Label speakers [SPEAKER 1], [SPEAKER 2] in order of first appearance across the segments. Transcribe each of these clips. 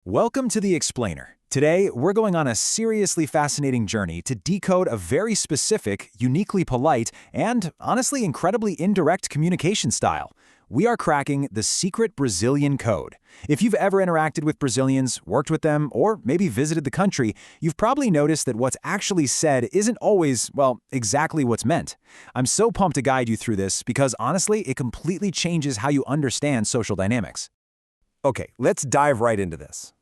[SPEAKER 1] Welcome to The Explainer. Today, we're going on a seriously fascinating journey to decode a very specific, uniquely polite, and honestly incredibly indirect communication style. We are cracking the secret Brazilian code. If you've ever interacted with Brazilians, worked with them, or maybe visited the country, you've probably noticed that what's actually said isn't always, well, exactly what's meant. I'm so pumped to guide you through this because honestly, it completely changes how you understand social dynamics.
[SPEAKER 2] Okay, let's dive right into this.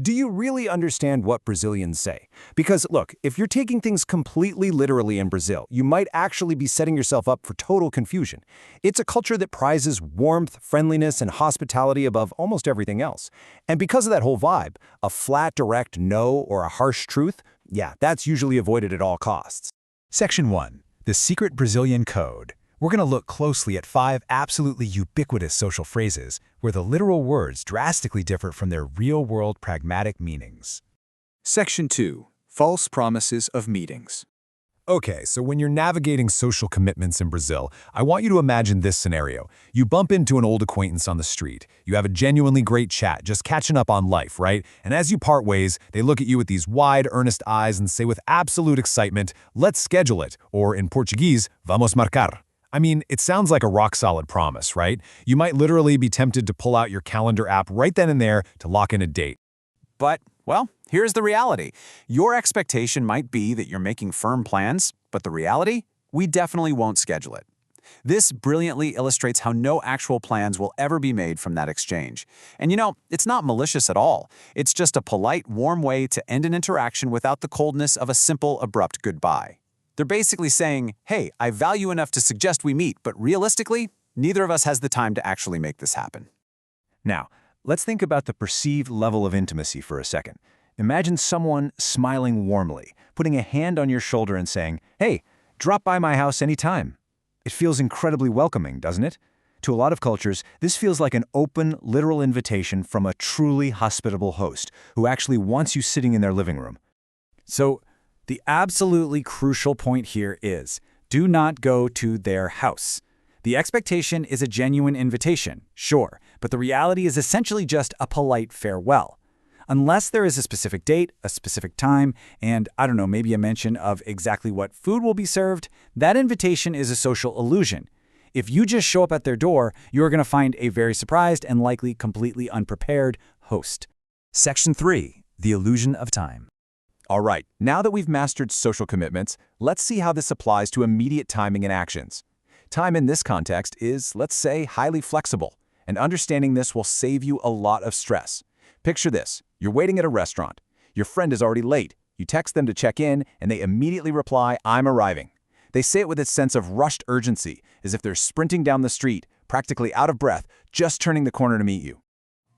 [SPEAKER 2] Do you really understand what Brazilians say? Because look, if you're taking things completely literally in Brazil, you might actually be setting yourself up for total confusion. It's a culture that prizes warmth, friendliness, and hospitality above almost everything else. And because of that whole vibe, a flat, direct no or a harsh truth, yeah, that's usually avoided at all costs.
[SPEAKER 1] Section 1. The Secret Brazilian Code. We're going to look closely at 5 absolutely ubiquitous social phrases where the literal words drastically differ from their real-world pragmatic meanings.
[SPEAKER 3] Section 2. False promises of meetings.
[SPEAKER 2] Okay, so when you're navigating social commitments in Brazil, I want you to imagine this scenario. You bump into an old acquaintance on the street. You have a genuinely great chat, just catching up on life, right? And as you part ways, they look at you with these wide, earnest eyes and say with absolute excitement, "Let's schedule it," or in Portuguese, "Vamos marcar." I mean, it sounds like a rock-solid promise, right? You might literally be tempted to pull out your calendar app right then and there to lock in a date.
[SPEAKER 3] But, well, here's the reality. Your expectation might be that you're making firm plans, but the reality? We definitely won't schedule it. This brilliantly illustrates how no actual plans will ever be made from that exchange. And you know, it's not malicious at all. It's just a polite, warm way to end an interaction without the coldness of a simple, abrupt goodbye. They're basically saying, hey, I value enough to suggest we meet, but realistically, neither of us has the time to actually make this happen.
[SPEAKER 1] Now, let's think about the perceived level of intimacy for a second. Imagine someone smiling warmly, putting a hand on your shoulder and saying, "Hey, drop by my house anytime." It feels incredibly welcoming, doesn't it? To a lot of cultures, this feels like an open, literal invitation from a truly hospitable host who actually wants you sitting in their living room.
[SPEAKER 4] So, the absolutely crucial point here is, do not go to their house. The expectation is a genuine invitation, sure, but the reality is essentially just a polite farewell. Unless there is a specific date, a specific time, and, I don't know, maybe a mention of exactly what food will be served, that invitation is a social illusion. If you just show up at their door, you're going to find a very surprised and likely completely unprepared host.
[SPEAKER 1] Section 3. The Illusion of Time.
[SPEAKER 2] All right, now that we've mastered social commitments, let's see how this applies to immediate timing and actions. Time in this context is, let's say, highly flexible, and understanding this will save you a lot of stress. Picture this. You're waiting at a restaurant. Your friend is already late. You text them to check in, and they immediately reply, "I'm arriving." They say it with a sense of rushed urgency, as if they're sprinting down the street, practically out of breath, just turning the corner to meet you.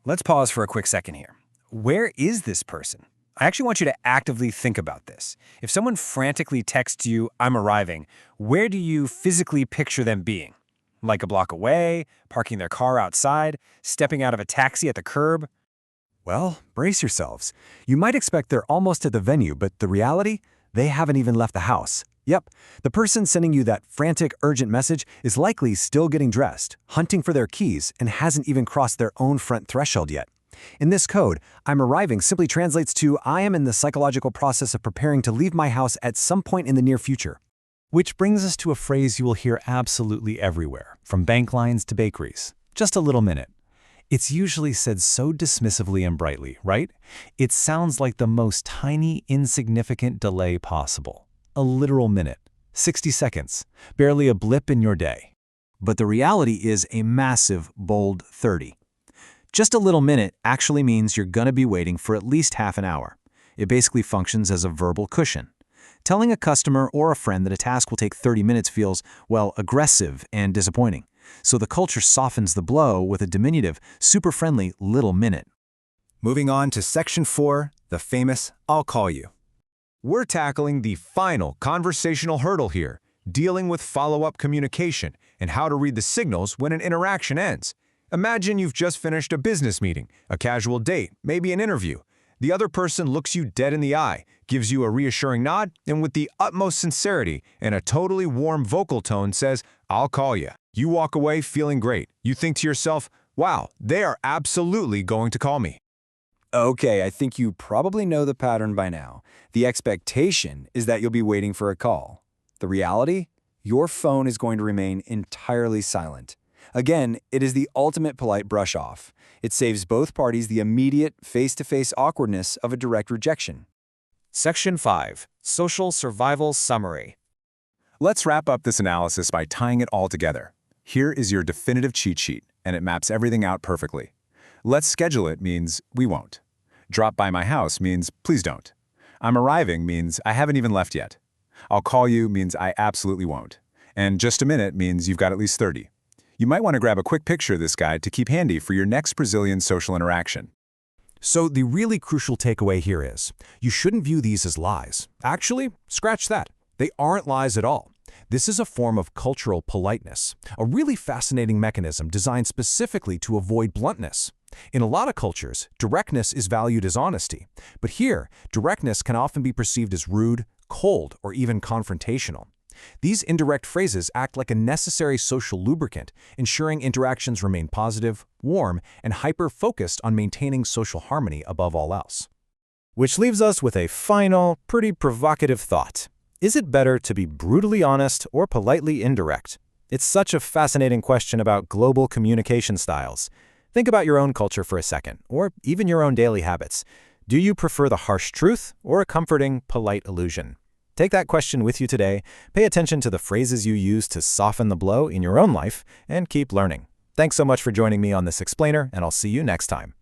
[SPEAKER 5] Let's pause for a quick second here. Where is this person? I actually want you to actively think about this. If someone frantically texts you, "I'm arriving," where do you physically picture them being? Like a block away, parking their car outside, stepping out of a taxi at the curb?
[SPEAKER 1] Well, brace yourselves. You might expect they're almost at the venue, but the reality? They haven't even left the house. Yep, the person sending you that frantic, urgent message is likely still getting dressed, hunting for their keys, and hasn't even crossed their own front threshold yet. In this code, "I'm arriving" simply translates to "I am in the psychological process of preparing to leave my house at some point in the near future." Which brings us to a phrase you will hear absolutely everywhere, from bank lines to bakeries. Just a little minute. It's usually said so dismissively and brightly, right? It sounds like the most tiny, insignificant delay possible. A literal minute. 60 seconds. Barely a blip in your day. But the reality is a massive, bold 30. Just a little minute actually means you're going to be waiting for at least half an hour. It basically functions as a verbal cushion. Telling a customer or a friend that a task will take 30 minutes feels, well, aggressive and disappointing. So the culture softens the blow with a diminutive, super friendly little minute.
[SPEAKER 2] Moving on to Section 4, the famous "I'll call you." We're tackling the final conversational hurdle here, dealing with follow-up communication and how to read the signals when an interaction ends. Imagine you've just finished a business meeting, a casual date, maybe an interview. The other person looks you dead in the eye, gives you a reassuring nod, and with the utmost sincerity and a totally warm vocal tone says, "I'll call you." You walk away feeling great. You think to yourself, wow, they are absolutely going to call me.
[SPEAKER 1] Okay, I think you probably know the pattern by now. The expectation is that you'll be waiting for a call. The reality? Your phone is going to remain entirely silent. Again, it is the ultimate polite brush-off. It saves both parties the immediate face-to-face awkwardness of a direct rejection.
[SPEAKER 2] Section 5. Social Survival Summary.
[SPEAKER 3] Let's wrap up this analysis by tying it all together. Here is your definitive cheat sheet, and it maps everything out perfectly. Let's schedule it means we won't. Drop by my house means please don't. I'm arriving means I haven't even left yet. I'll call you means I absolutely won't. And just a minute means you've got at least 30. You might want to grab a quick picture of this guide to keep handy for your next Brazilian social interaction.
[SPEAKER 2] So the really crucial takeaway here is, you shouldn't view these as lies. Actually, scratch that. They aren't lies at all. This is a form of cultural politeness, a really fascinating mechanism designed specifically to avoid bluntness. In a lot of cultures, directness is valued as honesty, but here, directness can often be perceived as rude, cold, or even confrontational. These indirect phrases act like a necessary social lubricant, ensuring interactions remain positive, warm, and hyper-focused on maintaining social harmony above all else. Which leaves us with a final, pretty provocative thought. Is it better to be brutally honest or politely indirect? It's such a fascinating question about global communication styles. Think about your own culture for a second, or even your own daily habits. Do you prefer the harsh truth or a comforting, polite illusion? Take that question with you today, pay attention to the phrases you use to soften the blow in your own life, and keep learning. Thanks so much for joining me on this explainer, and I'll see you next time.